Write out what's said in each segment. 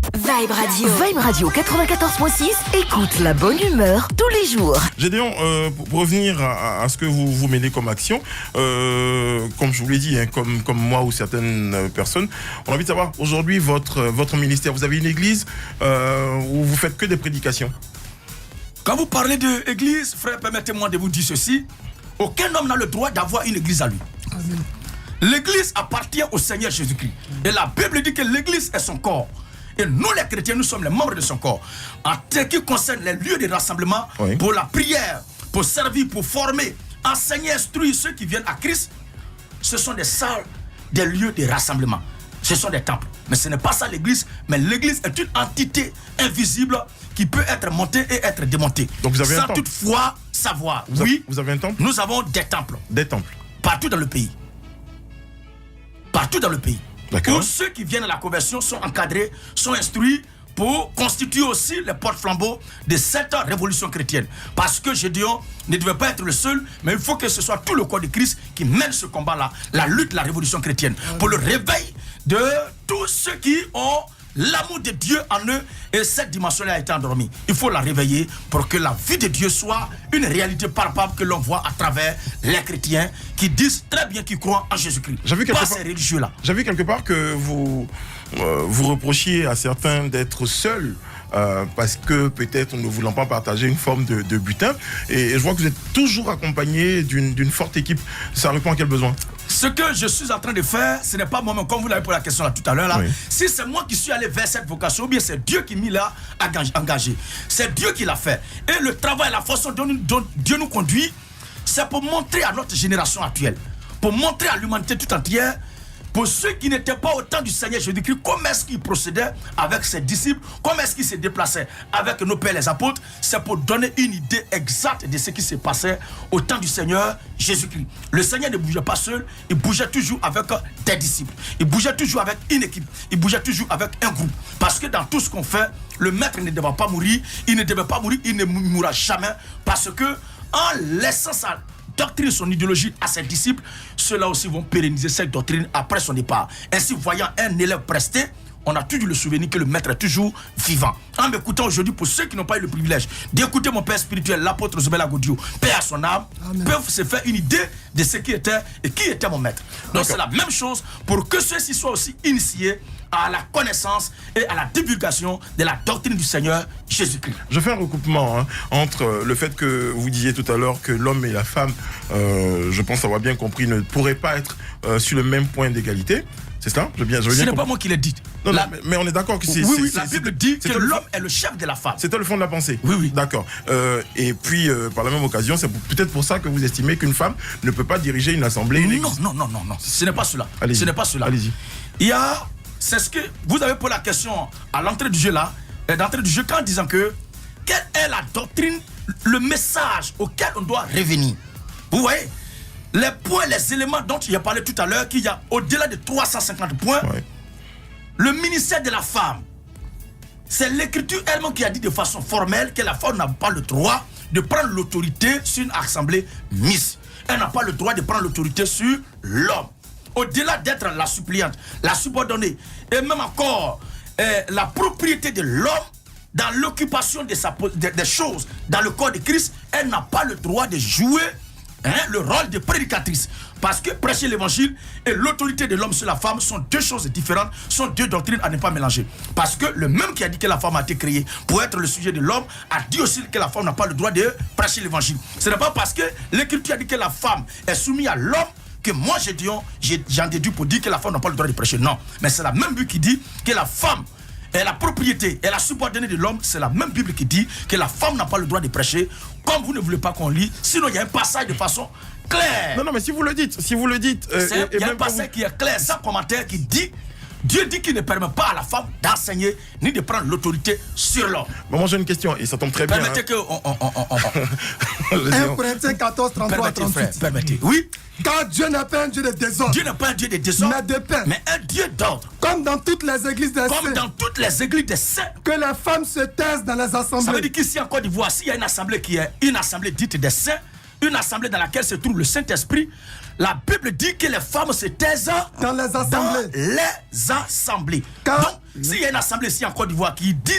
Vibe Radio. Vibe Radio 94.6, écoute la bonne humeur tous les jours. Gédéon, pour revenir à ce que vous menez comme action, comme je vous l'ai dit, hein, comme moi ou certaines personnes, on a envie de savoir, aujourd'hui, votre ministère, vous avez une église où vous faites que des prédications? Quand vous parlez d'église, frère, permettez-moi de vous dire ceci. Aucun homme n'a le droit d'avoir une église à lui. L'église appartient au Seigneur Jésus-Christ. Et la Bible dit que l'église est son corps. Et nous les chrétiens, nous sommes les membres de son corps. En ce qui concerne les lieux de rassemblement, oui, pour la prière, pour servir, pour former, enseigner, instruire ceux qui viennent à Christ, ce sont des salles, des lieux de rassemblement. Ce sont des temples. Mais ce n'est pas ça l'église, mais l'église est une entité invisible qui peut être montée et être démontée. Donc vous avez sans toutefois savoir. Oui, vous avez un temple? Nous avons des temples. Des temples. Partout dans le pays. Partout dans le pays. D'accord. Où ceux qui viennent à la conversion sont encadrés, sont instruits pour constituer aussi les porte-flambeaux de cette révolution chrétienne. Parce que Gédéon ne devait pas être le seul, mais il faut que ce soit tout le corps de Christ qui mène ce combat-là, la lutte, la révolution chrétienne, pour le réveil de tous ceux qui ont l'amour de Dieu en eux, et cette dimension-là a été endormie. Il faut la réveiller pour que la vie de Dieu soit une réalité palpable que l'on voit à travers les chrétiens qui disent très bien qu'ils croient en Jésus-Christ. Pas ces religieux-là. J'ai vu quelque part que vous reprochiez à certains d'être seuls. Parce que peut-être ne voulant pas partager une forme de butin. Et je vois que vous êtes toujours accompagné d'une forte équipe. Ça répond à quel besoin? Ce que je suis en train de faire, ce n'est pas moi-même, comme vous l'avez posé la question là tout à l'heure. Là, oui. Si c'est moi qui suis allé vers cette vocation, ou bien c'est Dieu qui m'y l'a engagé. C'est Dieu qui l'a fait. Et le travail, la façon dont Dieu nous conduit, c'est pour montrer à notre génération actuelle, pour montrer à l'humanité tout entière, pour ceux qui n'étaient pas au temps du Seigneur Jésus-Christ, comment est-ce qu'il procédait avec ses disciples, comment est-ce qu'il se déplaçait avec nos pères les apôtres, c'est pour donner une idée exacte de ce qui se passait au temps du Seigneur Jésus-Christ. Le Seigneur ne bougeait pas seul, il bougeait toujours avec des disciples, il bougeait toujours avec une équipe, il bougeait toujours avec un groupe. Parce que dans tout ce qu'on fait, le maître ne devait pas mourir, il ne devait pas mourir, il ne mourra jamais, parce que en laissant sa doctrine, son idéologie à ses disciples, ceux-là aussi vont pérenniser cette doctrine après son départ. Ainsi, voyant un élève prester, on a toujours le souvenir que le maître est toujours vivant. En m'écoutant aujourd'hui, pour ceux qui n'ont pas eu le privilège d'écouter mon père spirituel, l'apôtre Zobel Agodio, paix à son âme, Amen, peuvent se faire une idée de ce qui était et qui était mon maître. Donc c'est la même chose pour que ceux-ci soient aussi initiés à la connaissance et à la divulgation de la doctrine du Seigneur Jésus-Christ. Je fais un recoupement entre le fait que vous disiez tout à l'heure que l'homme et la femme, je pense avoir bien compris, ne pourraient pas être sur le même point d'égalité. C'est ça? Ce n'est pas moi qui l'ai dit. Non, mais on est d'accord que c'est... Oui, la Bible dit que l'homme est le chef de la femme. C'était le fond de la pensée. Oui. D'accord. Et puis, par la même occasion, c'est peut-être pour ça que vous estimez qu'une femme ne peut pas diriger une assemblée. Non. Ce n'est pas cela. Ce n'est pas cela. Allez-y. C'est ce que vous avez posé la question à l'entrée du jeu là, d'entrée du jeu, en disant que quelle est la doctrine, le message auquel on doit revenir. Vous voyez, les points, les éléments dont il a parlé tout à l'heure, qu'il y a au-delà de 350 points, ouais. Le ministère de la femme, c'est l'écriture elle-même qui a dit de façon formelle que la femme n'a pas le droit de prendre l'autorité sur une assemblée mise. Elle n'a pas le droit de prendre l'autorité sur l'homme. Au-delà d'être la suppliante, la subordonnée, et même encore la propriété de l'homme dans l'occupation des choses dans le corps de Christ, elle n'a pas le droit de jouer le rôle de prédicatrice. Parce que prêcher l'évangile et l'autorité de l'homme sur la femme sont deux choses différentes, sont deux doctrines à ne pas mélanger. Parce que le même qui a dit que la femme a été créée pour être le sujet de l'homme a dit aussi que la femme n'a pas le droit de prêcher l'évangile. Ce n'est pas parce que l'écriture a dit que la femme est soumise à l'homme que moi j'en déduis pour dire que la femme n'a pas le droit de prêcher. Non, mais c'est la même Bible qui dit que la femme est la propriété et la subordonnée de l'homme. C'est la même Bible qui dit que la femme n'a pas le droit de prêcher. Comme vous ne voulez pas qu'on lit, sinon il y a un passage de façon claire. Non, mais si vous le dites, il y a un passage qui est clair, sans commentaire, qui dit Dieu dit qu'il ne permet pas à la femme d'enseigner ni de prendre l'autorité sur l'homme. Bon, moi j'ai une question et ça tombe très bien. Permettez que 1 Corinthiens 14, 33 à 38. Permettez. Oui. Car Dieu n'est pas un Dieu de désordre. Dieu n'est pas un Dieu de désordre, mais de paix. Mais un Dieu d'ordre. Comme dans toutes les églises des saints. Comme dans toutes les églises des saints. Que les femmes se taisent dans les assemblées. Ça veut dire qu'ici en Côte d'Ivoire, s'il y a une assemblée qui est une assemblée dite des saints, une assemblée dans laquelle se trouve le Saint-Esprit, la Bible dit que les femmes se taisent dans les assemblées. Dans les assemblées. Car donc, S'il y a une assemblée ici en Côte d'Ivoire qui dit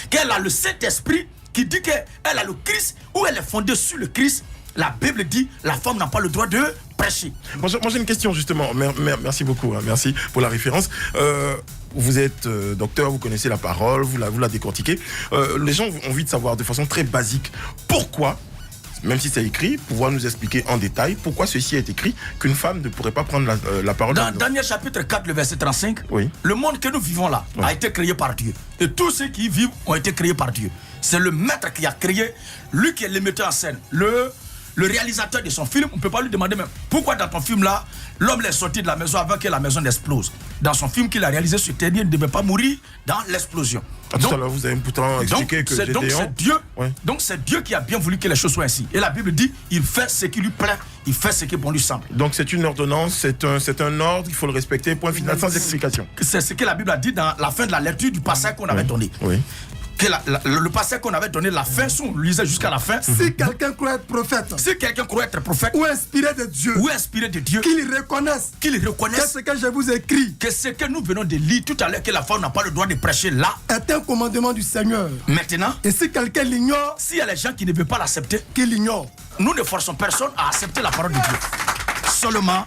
qu'elle a le Saint-Esprit, qui dit qu'elle a le Christ, ou elle est fondée sur le Christ, la Bible dit la femme n'a pas le droit de prêcher. Moi j'ai une question justement. Merci beaucoup, hein, merci pour la référence. Vous êtes docteur, vous connaissez la parole, vous la décortiquez. Les gens ont envie de savoir de façon très basique pourquoi, même si c'est écrit, pouvoir nous expliquer en détail pourquoi ceci est écrit qu'une femme ne pourrait pas prendre la parole. Dans Daniel chapitre 4, le verset 35, oui. Le monde que nous vivons là a été créé par Dieu. Et tous ceux qui y vivent ont été créés par Dieu. C'est le maître qui a créé, lui qui est le metteur en scène, le réalisateur de son film. On ne peut pas lui demander même pourquoi dans ton film là, l'homme est sorti de la maison avant que la maison explose. Dans son film qu'il a réalisé, ce dernier ne devait pas mourir dans l'explosion. Tout à l'heure, vous avez pourtant expliqué que donc c'est Dieu. Ouais. Donc c'est Dieu qui a bien voulu que les choses soient ainsi. Et la Bible dit, il fait ce qui lui plaît, il fait ce qui bon lui semble. Donc c'est une ordonnance, c'est un ordre, il faut le respecter, point final, sans explication. C'est ce que la Bible a dit dans la fin de la lecture du passage qu'on avait donné. Oui. Que le passage qu'on avait donné, la fin, si on lisait jusqu'à la fin. Si quelqu'un croit être prophète, ou inspiré de Dieu, qu'il reconnaisse que ce que je vous écris, que ce que nous venons de lire tout à l'heure, que la femme n'a pas le droit de prêcher là, est un commandement du Seigneur. Maintenant, et si quelqu'un l'ignore, s'il y a les gens qui ne veulent pas l'accepter, qu'il l'ignore. Nous ne forçons personne à accepter la parole de Dieu. Seulement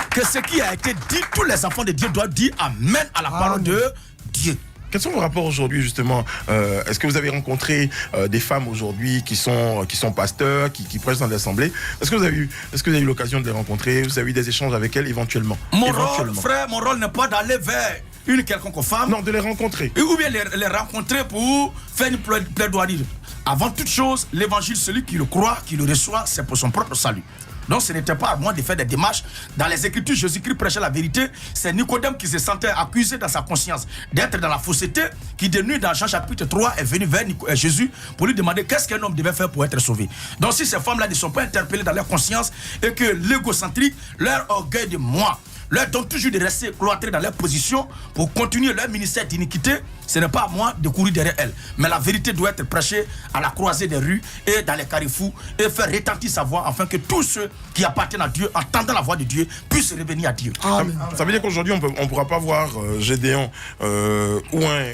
que ce qui a été dit, tous les enfants de Dieu doivent dire Amen à la parole de Dieu. Quels sont vos rapports aujourd'hui justement? Est-ce que vous avez rencontré des femmes aujourd'hui qui sont pasteurs, qui prêchent dans l'assemblée? Est-ce que vous avez eu l'occasion de les rencontrer? Vous avez eu des échanges avec elles éventuellement? Mon rôle n'est pas d'aller vers une quelconque femme. Non, de les rencontrer. Ou bien les rencontrer pour faire une plaidoirie. Avant toute chose, l'évangile, celui qui le croit, qui le reçoit, c'est pour son propre salut. Donc ce n'était pas à moi de faire des démarches. Dans les Écritures, Jésus-Christ prêchait la vérité. C'est Nicodème qui se sentait accusé dans sa conscience d'être dans la fausseté, qui de nuit dans Jean chapitre 3 est venu vers Jésus pour lui demander qu'est-ce qu'un homme devait faire pour être sauvé. Donc si ces femmes-là ne sont pas interpellées dans leur conscience et que l'égocentrique, leur orgueil de moi, leur donne toujours de rester cloîtrés dans leur position pour continuer leur ministère d'iniquité, ce n'est pas à moi de courir derrière elles. Mais la vérité doit être prêchée à la croisée des rues et dans les carrefours et faire retentir sa voix afin que tous ceux qui appartiennent à Dieu, entendant la voix de Dieu, puissent revenir à Dieu. Ça veut dire qu'aujourd'hui, on ne pourra pas voir Gédéon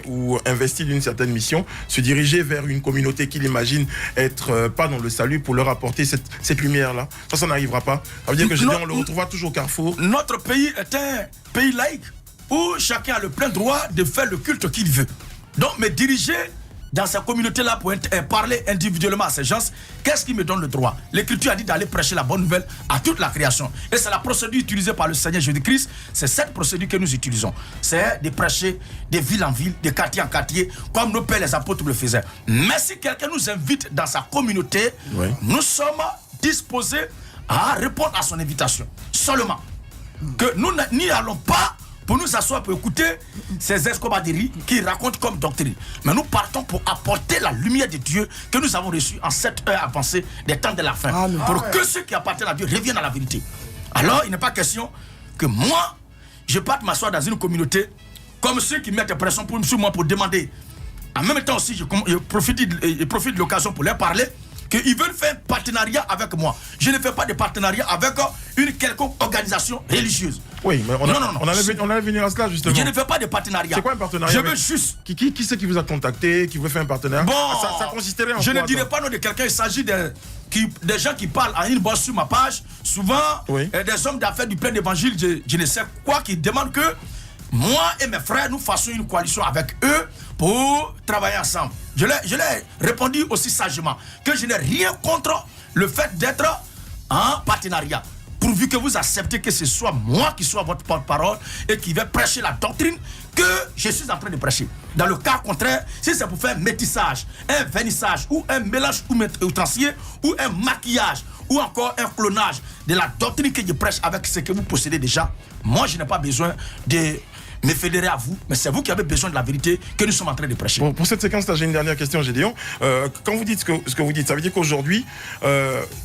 ou investi d'une certaine mission se diriger vers une communauté qu'il imagine être pas dans le salut pour leur apporter cette lumière-là. Ça n'arrivera pas. Ça veut dire que Gédéon, on le retrouvera toujours au carrefour. Notre pays est un pays laïque où chacun a le plein droit de faire le culte qu'il veut. Donc me diriger dans sa communauté-là pour parler individuellement à ces gens, qu'est-ce qui me donne le droit? L'Écriture a dit d'aller prêcher la bonne nouvelle à toute la création. Et c'est la procédure utilisée par le Seigneur Jésus-Christ. C'est cette procédure que nous utilisons. C'est de prêcher de ville en ville, de quartier en quartier, comme nos pères les apôtres le faisaient. Mais si quelqu'un nous invite dans sa communauté, nous sommes disposés à répondre à son invitation. Seulement que nous n'y allons pas pour nous asseoir pour écouter ces escobaderies qui racontent comme doctrine. Mais nous partons pour apporter la lumière de Dieu que nous avons reçue en cette heure avancée des temps de la fin. Pour que ceux qui appartiennent à Dieu reviennent à la vérité. Alors il n'est pas question que moi, je parte m'asseoir dans une communauté comme ceux qui mettent pression sur moi pour demander. En même temps aussi, je profite de l'occasion pour leur parler qu'ils veulent faire un partenariat avec moi. Je ne fais pas de partenariat avec une quelconque organisation religieuse. Oui, mais on allait venir à cela justement. Je ne fais pas de partenariat. C'est quoi un partenariat? Je veux juste... Qui c'est qui vous a contacté, qui veut faire un partenariat? Bon, ça consisterait en je quoi, ne dirais pas nom de quelqu'un, il s'agit des gens qui parlent en inbox sur ma page, souvent des hommes d'affaires du plein d'évangile, je ne sais quoi, qui demandent que moi et mes frères, nous fassions une coalition avec eux pour travailler ensemble. Je l'ai répondu aussi sagement que je n'ai rien contre le fait d'être en partenariat. Pourvu que vous acceptez que ce soit moi qui sois votre porte-parole et qui vais prêcher la doctrine que je suis en train de prêcher. Dans le cas contraire, si c'est pour faire un métissage, un vernissage ou un mélange outrancier ou un maquillage ou encore un clonage de la doctrine que je prêche avec ce que vous possédez déjà, moi je n'ai pas besoin de me fédérer à vous, mais c'est vous qui avez besoin de la vérité que nous sommes en train de prêcher. Bon, pour cette séquence-là, j'ai une dernière question, Gédéon. Quand vous dites ce que vous dites, ça veut dire qu'aujourd'hui,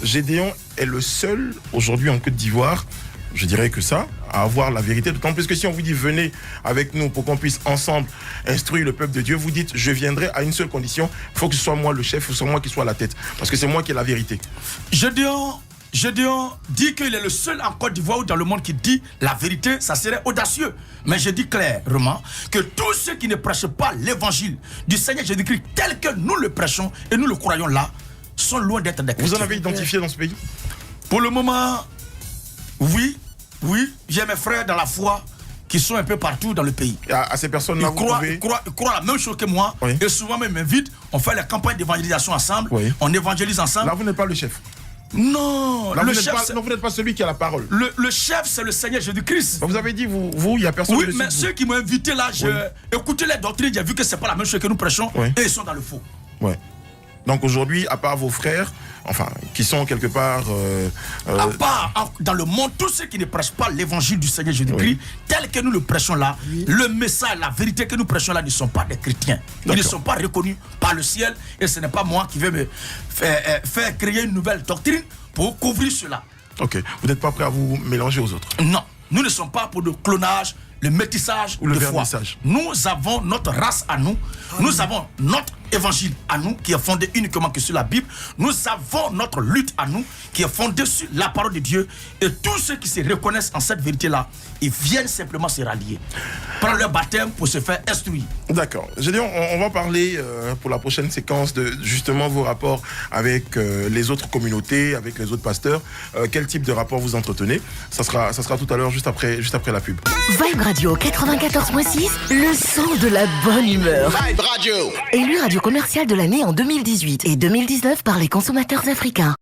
Gédéon est le seul, aujourd'hui en Côte d'Ivoire, je dirais que ça, à avoir la vérité. D'autant plus que si on vous dit venez avec nous pour qu'on puisse ensemble instruire le peuple de Dieu, vous dites je viendrai à une seule condition, il faut que ce soit moi le chef, il faut que ce soit moi qui soit la tête, parce que c'est moi qui ai la vérité. Gédéon Gédéon dit qu'il est le seul en Côte d'Ivoire ou dans le monde qui dit la vérité, ça serait audacieux. Mais je dis clairement que tous ceux qui ne prêchent pas l'évangile du Seigneur Jésus-Christ tel que nous le prêchons et nous le croyons là, sont loin d'être des chrétiens. Vous en avez identifié dans ce pays? Pour le moment, oui, j'ai mes frères dans la foi qui sont un peu partout dans le pays. À ces personnes-là, ils croient la même chose que moi, oui. Et souvent même m'invitent, on fait les campagnes d'évangélisation ensemble, oui. On évangélise ensemble. Là, vous n'êtes pas le chef. Non, là, vous n'êtes pas celui qui a la parole. Le chef, c'est le Seigneur Jésus-Christ. Vous avez dit, il n'y a personne. Oui, mais ceux qui m'ont invité là, j'ai écouté les doctrines, j'ai vu que ce n'est pas la même chose que nous prêchons, et ils sont dans le faux. Ouais. Donc aujourd'hui, à part vos frères, enfin, qui sont quelque part... À part, dans le monde, tous ceux qui ne prêchent pas l'évangile du Seigneur Jésus-Christ, tel que nous le prêchons là, le message, la vérité que nous prêchons là ne sont pas des chrétiens. Ils ne sont pas reconnus par le ciel, et ce n'est pas moi qui vais me faire créer une nouvelle doctrine pour couvrir cela. Ok, vous n'êtes pas prêt à vous mélanger aux autres? Non, nous ne sommes pas pour le clonage, le métissage ou le foi. Nous avons notre race à nous, nous avons notre évangile à nous qui est fondé uniquement que sur la Bible. Nous avons notre lutte à nous qui est fondée sur la parole de Dieu. Et tous ceux qui se reconnaissent en cette vérité-là, ils viennent simplement se rallier, prendre leur baptême pour se faire instruire. D'accord. Je dis, on va parler pour la prochaine séquence de justement vos rapports avec les autres communautés, avec les autres pasteurs. Quel type de rapport vous entretenez? Ça sera tout à l'heure, juste après la pub. Vibe Radio 94.6, le son de la bonne humeur. Vibe Radio. Élu radio commercial de l'année en 2018 et 2019 par les consommateurs africains.